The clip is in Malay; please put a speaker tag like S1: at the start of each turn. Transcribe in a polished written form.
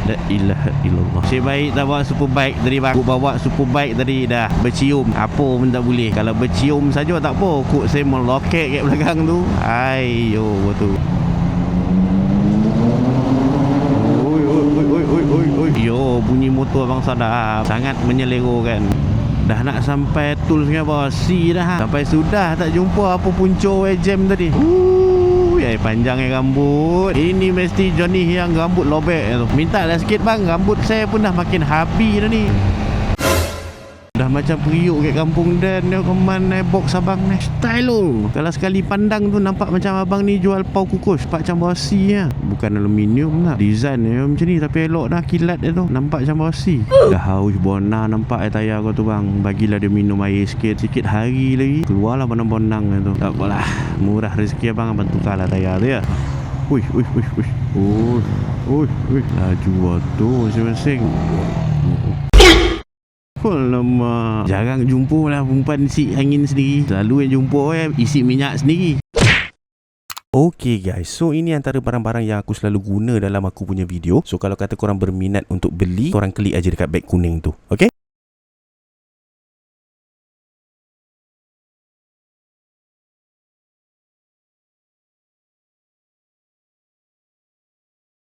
S1: La ilaha illallah. Nasib baik tak bawa superbike tadi bang. Aku bawa superbike tadi dah bercium. Apa pun tak boleh. Kalau bercium saja tak apa. Kuk saya meloket kat belakang tu. Ayo betul. Oi. Yo, bunyi motor abang sadap. Sangat menyelerokan. Dah nak sampai tools dengan Bossy dah. Sampai sudah tak jumpa apa punca jam tadi. Panjang rambut. Ini mesti Johnny yang rambut lobek tu. Minta lah sikit bang. Rambut saya pun dah makin habis dah ni. Dah macam periuk kat kampung Dan dia keman naik box abang ni. Style tu. Kalau sekali pandang tu nampak macam abang ni jual pau kukus. Nampak macam Bossy lah. Bukan aluminium lah. Design dia macam ni. Tapi elok dah kilat dia tu. Nampak macam Bossy. Dah haus bonang nampak tayar kau tu bang. Bagilah dia minum air sikit. Sikit hari lagi keluarlah bonang-bonang dia tu. Tak apalah. Murah rezeki abang. Abang tukarlah tayar dia. Ui. Laju tu masing-masing. Alamak. Jarang jumpa lah perempuan isi angin sendiri. Selalu yang jumpa isi minyak sendiri. Okay guys, so ini antara barang-barang yang aku selalu guna dalam aku punya video. So kalau kata korang berminat untuk beli, korang klik aja dekat beg kuning tu. Okay?